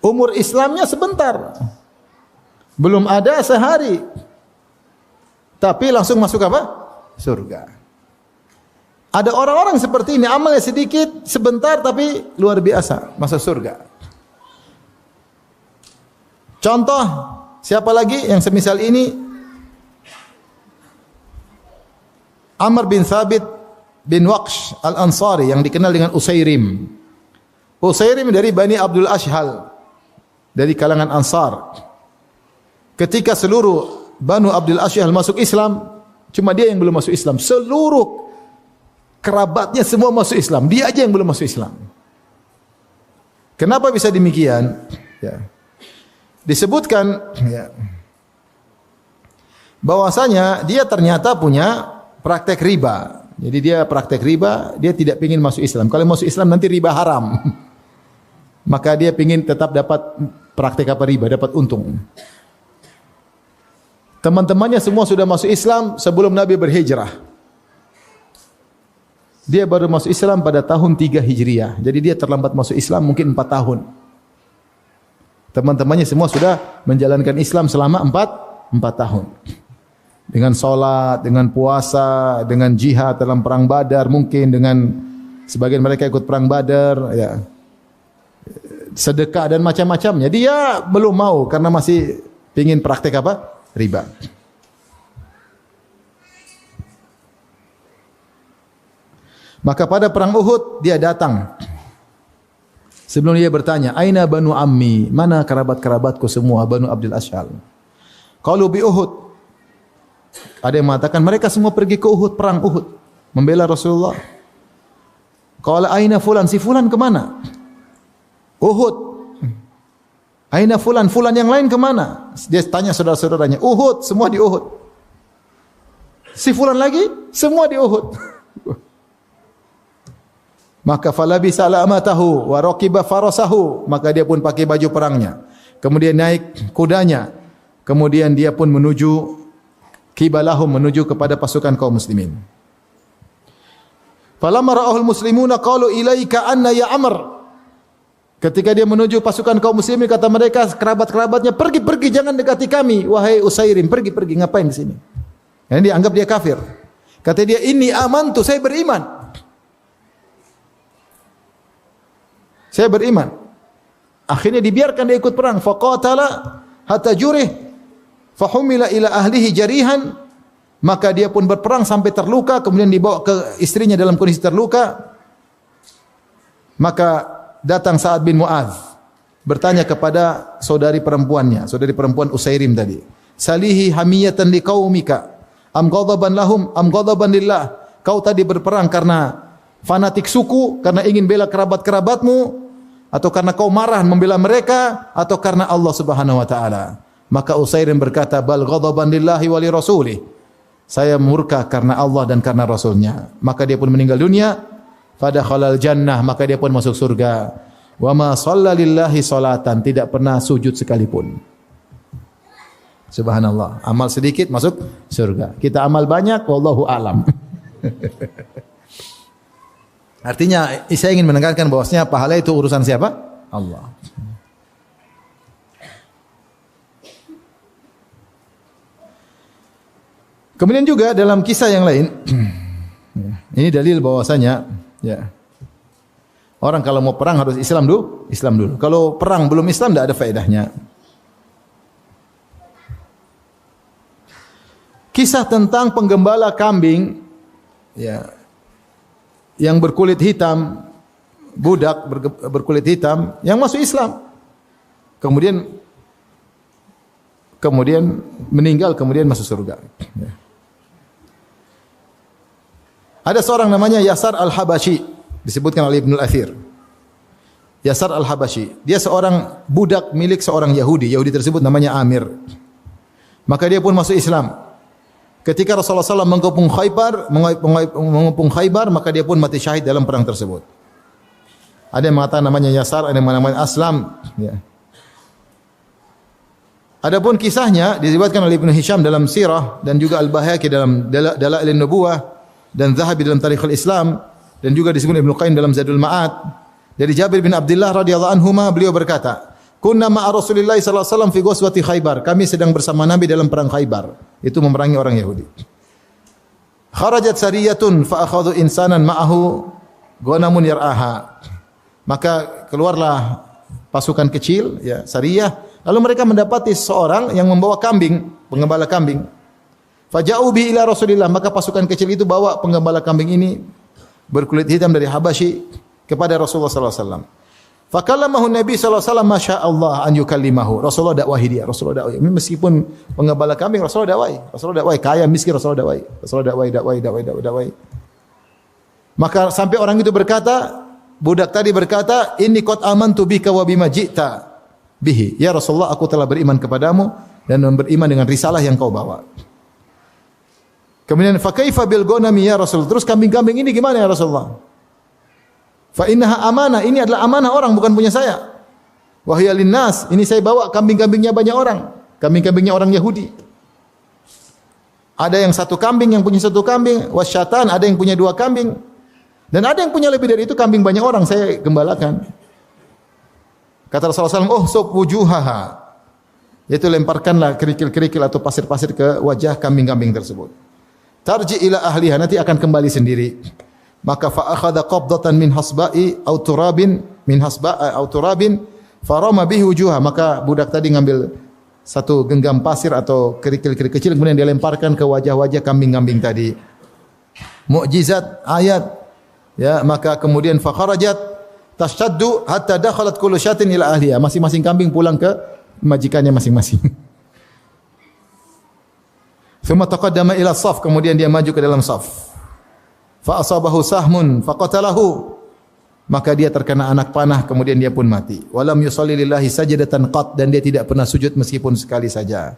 Umur Islamnya sebentar. Belum ada sehari. Tapi langsung masuk apa? Surga. Ada orang-orang seperti ini, amalnya sedikit, sebentar tapi luar biasa, masuk surga. Contoh, siapa lagi yang semisal ini? Amr bin Thabit bin Waqsh al-Ansari yang dikenal dengan Usairim. Usairim dari Bani Abdul Ashhal, dari kalangan Ansar. Ketika seluruh Banu Abdul Ashhal masuk Islam, cuma dia yang belum masuk Islam. Seluruh kerabatnya semua masuk Islam, dia aja yang belum masuk Islam. Kenapa bisa demikian? Ya. Disebutkan bahwasanya dia ternyata punya praktek riba. Jadi dia praktek riba, dia tidak ingin masuk Islam. Kalau masuk Islam nanti riba haram. Maka dia ingin tetap dapat praktek apa riba, dapat untung. Teman-temannya semua sudah masuk Islam sebelum Nabi berhijrah. Dia baru masuk Islam pada tahun 3 Hijriah. Jadi dia terlambat masuk Islam mungkin 4 tahun. Teman-temannya semua sudah menjalankan Islam selama 4 tahun. Dengan salat, dengan puasa, dengan jihad dalam perang Badar, mungkin dengan sebagian mereka ikut perang Badar, ya. Sedekah dan macam-macamnya. Dia belum mau karena masih ingin praktek apa? Riba. Maka pada perang Uhud dia datang. Sebelum dia bertanya, "Aina banu ammi?" Mana kerabat-kerabatku semua Banu Abdul Ashhal? Qalu bi Uhud. Ada yang mengatakan mereka semua pergi ke Uhud, perang Uhud, membela Rasulullah. Qala aina fulan? Si fulan ke mana? Uhud. Aina fulan? Fulan yang lain ke mana? Dia tanya saudara-saudaranya. Uhud, semua di Uhud. Si fulan lagi? Semua di Uhud. Maka falabisa alamatahu wa raqiba farasahu, maka dia pun pakai baju perangnya, kemudian naik kudanya, kemudian dia pun menuju kibalahum, menuju kepada pasukan kaum muslimin. Falamma ra'ahul muslimuna qalu ilaika anna ya Amr. Ketika dia menuju pasukan kaum muslimin, kata mereka kerabat-kerabatnya, "Pergi, jangan dekati kami, wahai Usairim, pergi, ngapain di sini?" Karena dia anggap dia kafir. Kata dia, "Inni amantu, saya beriman. Saya beriman." Akhirnya dibiarkan dia ikut perang. Faqatala hatta jurih fahumila ila ahlihi jarihan. Maka dia pun berperang sampai terluka, kemudian dibawa ke istrinya dalam kondisi terluka. Maka datang Sa'ad bin Mu'adz bertanya kepada saudari perempuannya, saudari perempuan Usairim tadi, "Salihi hamiyatan liqaumika am ghadaban lahum am ghadaban lillah?" Kau tadi berperang karena fanatik suku, karena ingin bela kerabat-kerabatmu, atau karena kau marah membela mereka, atau karena Allah Subhanahu wa taala? Maka Usairim berkata, "Bal ghadaban lillahi wa li rasulih." Saya murka karena Allah dan karena Rasulnya. Maka dia pun meninggal dunia. Fadakhalal jannah, maka dia pun masuk surga. Wa ma shalla lillahi salatan, tidak pernah sujud sekalipun. Subhanallah. Amal sedikit masuk surga. Kita amal banyak, wallahu alam. Artinya saya ingin menekankan bahwasanya pahala itu urusan siapa? Allah. Kemudian juga dalam kisah yang lain, ini dalil bahwasanya ya, orang kalau mau perang harus Islam dulu. Kalau perang belum Islam tidak ada faedahnya. Kisah tentang penggembala kambing ya, yang berkulit hitam budak berkulit hitam yang masuk Islam. Kemudian meninggal, kemudian masuk surga. Ya. Ada seorang namanya Yasar Al-Habashi, disebutkan oleh Ibnu Al-Athir. Yasar Al-Habashi, dia seorang budak milik seorang Yahudi. Yahudi tersebut namanya Amir. Maka dia pun masuk Islam. Ketika Rasulullah SAW mengepung Khaybar, maka dia pun mati syahid dalam perang tersebut. Ada yang mengatakan namanya Yasar, ada yang mengatakan Aslam. Ya. Adapun kisahnya diriwayatkan oleh Ibnu Hisham dalam Sirah dan juga Al-Baihaqi dalam Dalail an-Nubuwah dan Zahabi dalam Tarikhul Islam dan juga disebut Ibnu Qayyim dalam Zadul Ma'ad. Dari Jabir bin Abdullah radhiyallahu anhuma, beliau berkata, "Kunna ma'a Rasulillah sallallahu alaihi wasallam fi ghazwati Khaybar." Kami sedang bersama Nabi dalam perang Khaybar. Itu memerangi orang Yahudi. Kharajat sariyatun fa akhadhu insanan ma'ahu ghanamun yar'aha. Maka keluarlah pasukan kecil, ya, sariyah. Lalu mereka mendapati seorang yang membawa kambing, penggembala kambing. Faja'u bi ila Rasulillah, maka pasukan kecil itu bawa penggembala kambing ini berkulit hitam dari Habasyi kepada Rasulullah sallallahu alaihi wasallam. Fakallamahu Nabi sallallahu alaihi wasallam masyaallah an yukallimahu. Rasulullah dakwahi dia, Rasulullah dakwahi. Meskipun penggembala kambing Rasulullah dakwahi. Rasulullah dakwahi, kaya miskin Rasulullah dakwahi. Rasulullah dakwahi. Maka sampai orang itu berkata, budak tadi berkata, "Inni qad amantu bika wa bima ji'ta bihi." Ya Rasulullah, aku telah beriman kepadamu dan beriman dengan risalah yang kau bawa. Kemudian fa kaifa bil ghanami ya Rasul? Terus kambing-kambing ini gimana ya Rasulullah? Fa innaha amanah, ini adalah amanah orang, bukan punya saya. Wa hiya linnas, ini saya bawa kambing-kambingnya banyak orang. Kambing-kambingnya orang Yahudi. Ada yang satu kambing, yang punya satu kambing, wasyatan, ada yang punya dua kambing. Dan ada yang punya lebih dari itu, kambing banyak orang saya gembalakan. Kata Rasulullah SAW, "Oh, sub wujuhaha." Yaitu lemparkanlah kerikil-kerikil atau pasir-pasir ke wajah kambing-kambing tersebut. Tarji ila ahliha, nanti akan kembali sendiri. Maka fa akhadha qabdatan min hasba'i aw turabin farama bihi wujuha. Maka budak tadi ngambil satu genggam pasir atau kerikil-kerikil kecil, kemudian dia lemparkan ke wajah-wajah kambing-kambing tadi. Mukjizat ayat, ya, maka kemudian fa kharajat tashtaddu hatta dakhalat kullu syatin ila ahliha. Masing-masing kambing pulang ke majikannya masing-masing. Thumma taqaddama ila shaf, kemudian dia maju ke dalam shaf. Fa asabahu sahmun faqatalahu, maka dia terkena anak panah, kemudian dia pun mati. Walam yusalli lillahi sajdatan qat, dan dia tidak pernah sujud meskipun sekali saja.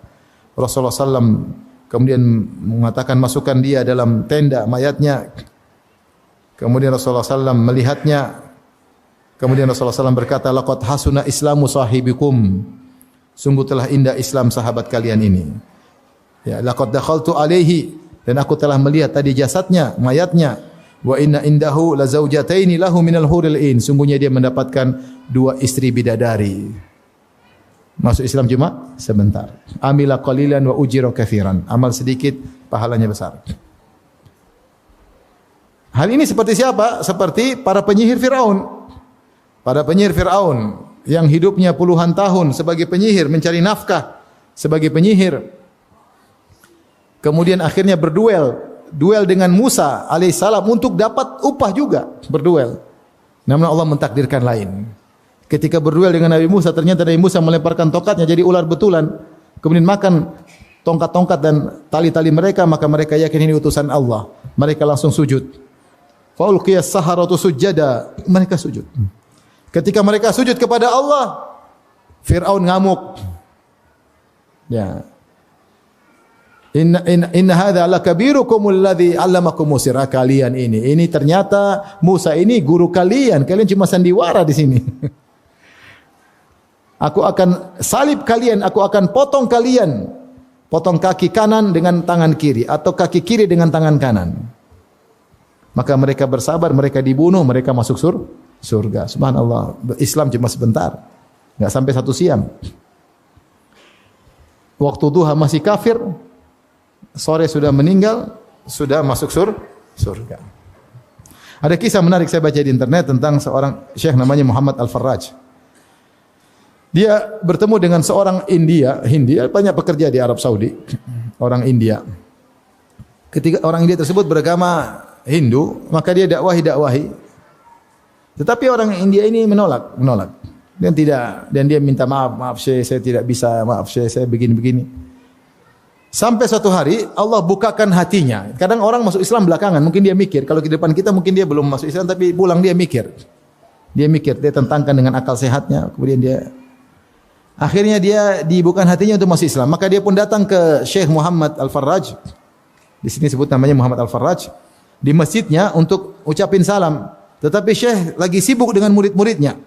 Rasulullah sallam kemudian mengatakan, masukkan dia dalam tenda mayatnya. Kemudian Rasulullah sallam melihatnya. Kemudian Rasulullah sallam berkata, laqad hasuna islamu sahibikum, sungguh telah indah Islam sahabat kalian ini. Ya, laqad dakhaltu alaihi, dan aku telah melihat tadi jasadnya, mayatnya. Wa inna indahu la zaujataini lahu minal huril ain, sungguhnya dia mendapatkan dua istri bidadari. Masuk Islam cuma sebentar. Amila qalilan wa ujira katsiran, amal sedikit pahalanya besar. Hal ini seperti siapa? Seperti para penyihir Firaun. Para penyihir Firaun yang hidupnya puluhan tahun sebagai penyihir, mencari nafkah sebagai penyihir. Kemudian akhirnya berduel dengan Musa alaihissalam untuk dapat upah juga, berduel. Namun Allah mentakdirkan lain. Ketika berduel dengan Nabi Musa, ternyata Nabi Musa melemparkan tongkatnya jadi ular betulan, kemudian makan tongkat-tongkat dan tali-tali mereka, maka mereka yakin ini utusan Allah. Mereka langsung sujud. Fa ulqiyas saharatu sujada, mereka sujud. Ketika mereka sujud kepada Allah, Fir'aun ngamuk. Ya. Inna hadza lakabirukum alladhi 'allamakum sirra, kalian ini ternyata Musa ini guru kalian cuma sandiwara di sini. Aku akan salib kalian, aku akan potong kalian, potong kaki kanan dengan tangan kiri atau kaki kiri dengan tangan kanan. Maka mereka bersabar, mereka dibunuh, mereka masuk surga. Subhanallah, Islam cuma sebentar, enggak sampai satu siang. Waktu duha masih kafir, sore sudah meninggal, sudah masuk surga. Ada kisah menarik saya baca di internet tentang seorang syekh namanya Muhammad Al-Farraj. Dia bertemu dengan seorang Hindia, banyak pekerja di Arab Saudi, orang India. Ketika orang India tersebut beragama Hindu, maka dia dakwahi. Tetapi orang India ini menolak. Dan dia minta maaf Syekh, saya tidak bisa, maaf Syekh, saya begini-begini. Sampai suatu hari Allah bukakan hatinya. Kadang orang masuk Islam belakangan, mungkin dia mikir, kalau di depan kita mungkin dia belum masuk Islam, tapi pulang dia mikir. Dia tentangkan dengan akal sehatnya, kemudian akhirnya dia dibukakan hatinya untuk masuk Islam. Maka dia pun datang ke Syekh Muhammad Al-Farraj. Di sini sebut namanya Muhammad Al-Farraj, di masjidnya untuk ucapin salam. Tetapi Syekh lagi sibuk dengan murid-muridnya.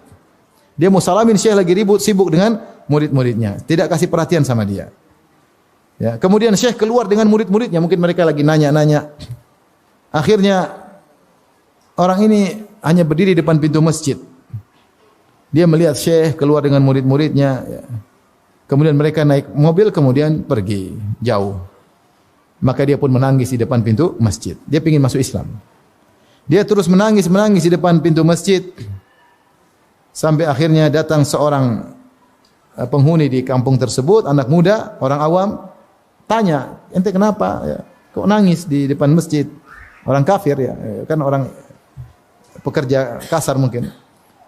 Dia mau salamin, Syekh lagi sibuk dengan murid-muridnya. Tidak kasih perhatian sama dia. Ya, kemudian Syekh keluar dengan murid-muridnya, mungkin mereka lagi nanya-nanya. Akhirnya orang ini hanya berdiri di depan pintu masjid. Dia melihat Syekh keluar dengan murid-muridnya. Ya. Kemudian mereka naik mobil, kemudian pergi jauh. Maka dia pun menangis di depan pintu masjid. Dia ingin masuk Islam. Dia terus menangis di depan pintu masjid. Sampai akhirnya datang seorang penghuni di kampung tersebut, anak muda, orang awam, tanya, ente kenapa? Ya, kok nangis di depan masjid? Orang kafir ya, kan orang pekerja kasar mungkin.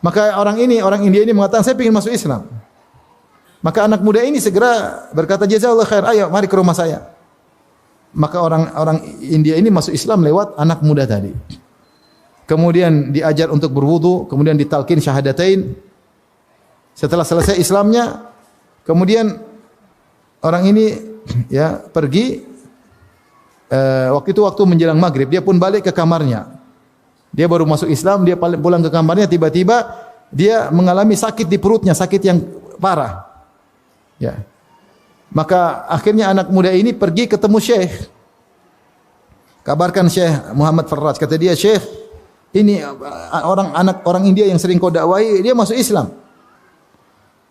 Maka orang India ini mengatakan, saya ingin masuk Islam. Maka anak muda ini segera berkata, jazakallahu khair, ayo mari ke rumah saya. Maka orang India ini masuk Islam lewat anak muda tadi. Kemudian diajar untuk berwudu, kemudian ditalkin syahadatain. Setelah selesai Islamnya, kemudian orang ini ya pergi. Waktu menjelang maghrib, dia pun balik ke kamarnya. Dia baru masuk Islam, dia pulang ke kamarnya, tiba-tiba dia mengalami sakit di perutnya, sakit yang parah. Ya. Maka akhirnya anak muda ini pergi ketemu Syekh. Kabarkan Syekh Muhammad Farraj, kata dia, Syekh, ini orang India yang sering kau dakwai, dia masuk Islam.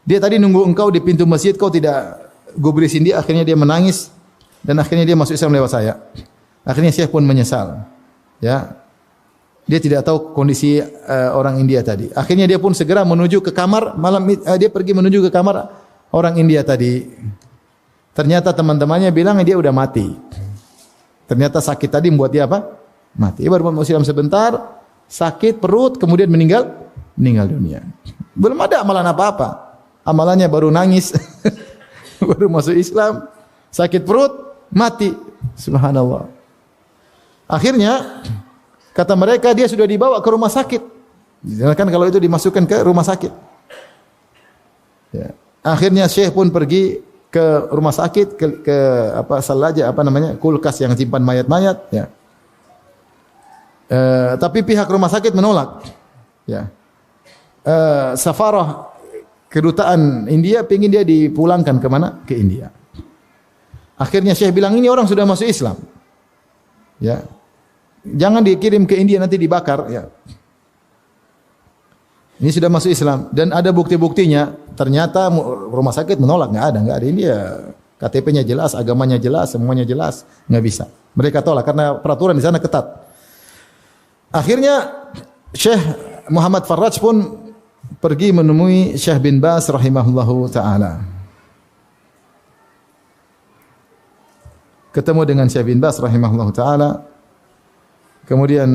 Dia tadi nunggu engkau di pintu masjid, kau tidak gubrisin dia, akhirnya dia menangis dan akhirnya dia masuk Islam lewat saya. Akhirnya Syekh pun menyesal. Ya. Dia tidak tahu kondisi orang India tadi. Akhirnya dia pun segera menuju ke kamar, dia pergi menuju ke kamar orang India tadi. Ternyata teman-temannya bilang dia udah mati. Ternyata sakit tadi membuat dia apa? Mati. Dia baru masuk Islam sebentar, sakit perut, kemudian meninggal dunia. Belum ada amalan apa-apa. Amalannya baru nangis, baru masuk Islam, sakit perut, mati. Subhanallah. Akhirnya kata mereka dia sudah dibawa ke rumah sakit. Kan kalau itu dimasukkan ke rumah sakit. Ya. Akhirnya Syekh pun pergi ke rumah sakit, ke kulkas yang simpan mayat-mayat. Ya. Tapi pihak rumah sakit menolak. Ya. Safarah kedutaan India ingin dia dipulangkan ke mana? Ke India. Akhirnya Syekh bilang, ini orang sudah masuk Islam. Ya. Jangan dikirim ke India, nanti dibakar. Ya. Ini sudah masuk Islam dan ada bukti-buktinya. Ternyata rumah sakit menolak, enggak ada. Ini ya KTP-nya jelas, agamanya jelas, semuanya jelas, enggak bisa. Mereka tolak karena peraturan di sana ketat. Akhirnya Syekh Muhammad Farraj pun pergi menemui Syekh bin Baz rahimahullahu taala. Ketemu dengan Syekh bin Baz rahimahullahu taala. Kemudian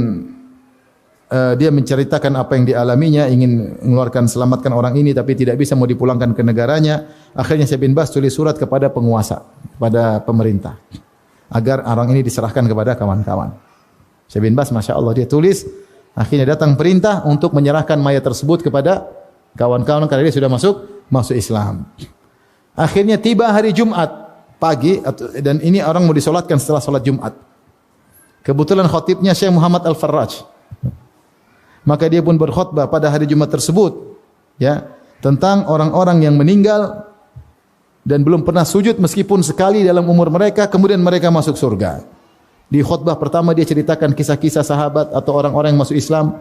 dia menceritakan apa yang dialaminya, ingin mengeluarkan selamatkan orang ini tapi tidak bisa, mau dipulangkan ke negaranya. Akhirnya Syekh bin Baz tulis surat kepada penguasa, kepada pemerintah agar orang ini diserahkan kepada kawan-kawan. Syekh bin Baz Masya Allah dia tulis, akhirnya datang perintah untuk menyerahkan mayat tersebut kepada kawan-kawan karena dia sudah masuk Islam. Akhirnya tiba hari Jumat pagi dan ini orang mau disolatkan setelah solat Jumat. Kebetulan khatibnya Syekh Muhammad Al-Farraj. Maka dia pun berkhutbah pada hari Jumat tersebut, ya, tentang orang-orang yang meninggal dan belum pernah sujud meskipun sekali dalam umur mereka, kemudian mereka masuk surga. Di khutbah pertama dia ceritakan kisah-kisah sahabat atau orang-orang yang masuk Islam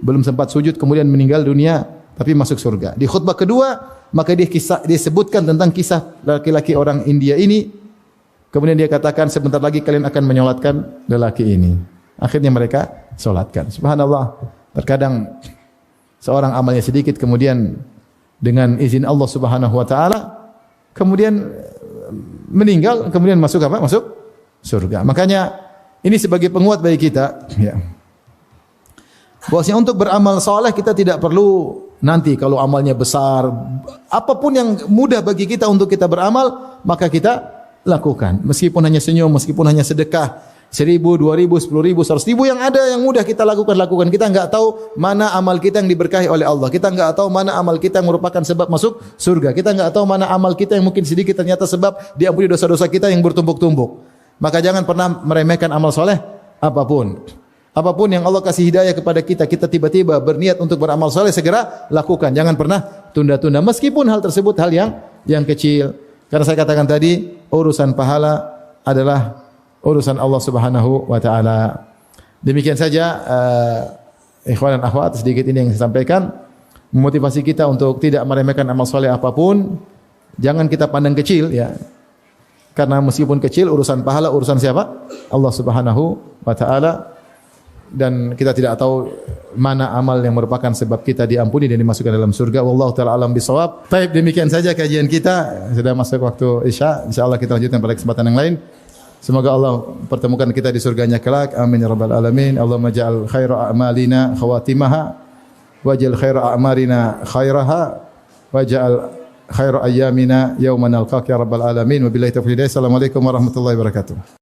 belum sempat sujud kemudian meninggal dunia tapi masuk surga. Di khutbah kedua maka dia sebutkan tentang kisah laki-laki orang India ini. Kemudian dia katakan sebentar lagi kalian akan menyolatkan lelaki ini. Akhirnya mereka solatkan. Subhanallah. Terkadang seorang amalnya sedikit kemudian dengan izin Allah Subhanahu wa taala kemudian meninggal kemudian masuk apa? Masuk surga. Makanya ini sebagai penguat bagi kita, ya. Bahwasanya untuk beramal soleh kita tidak perlu nanti kalau amalnya besar, apapun yang mudah bagi kita untuk kita beramal, maka kita lakukan. Meskipun hanya senyum, meskipun hanya sedekah, 1.000, 2.000, 10.000, 100.000 yang ada yang mudah kita lakukan. Kita enggak tahu mana amal kita yang diberkahi oleh Allah. Kita enggak tahu mana amal kita yang merupakan sebab masuk surga. Kita enggak tahu mana amal kita yang mungkin sedikit ternyata sebab diampuni dosa-dosa kita yang bertumbuk-tumbuk. Maka jangan pernah meremehkan amal soleh apapun. Apapun yang Allah kasih hidayah kepada kita, kita tiba-tiba berniat untuk beramal soleh, segera lakukan. Jangan pernah tunda-tunda. Meskipun hal tersebut hal yang kecil. Karena saya katakan tadi, urusan pahala adalah urusan Allah Subhanahu wa taala. Demikian saja ikhwan dan akhwat, sedikit ini yang saya sampaikan, memotivasi kita untuk tidak meremehkan amal soleh apapun. Jangan kita pandang kecil ya. Karena meskipun kecil, urusan pahala urusan siapa? Allah Subhanahu wa taala. Dan kita tidak tahu mana amal yang merupakan sebab kita diampuni dan dimasukkan dalam surga. Wallahu taala alam bisawab. Baik, demikian saja kajian kita. Sudah masuk waktu Isya. Insyaallah kita lanjutkan pada kesempatan yang lain. Semoga Allah pertemukan kita di surganya kelak. Amin ya rabbal alamin. Allahumma ja'al khaira a'malina khawatimaha waj'al khaira a'marina khairaha waj'al khaira ayyamina yawma nalqaka ya rabbal alamin. Wabillahi taufiq. Assalamualaikum warahmatullahi wabarakatuh.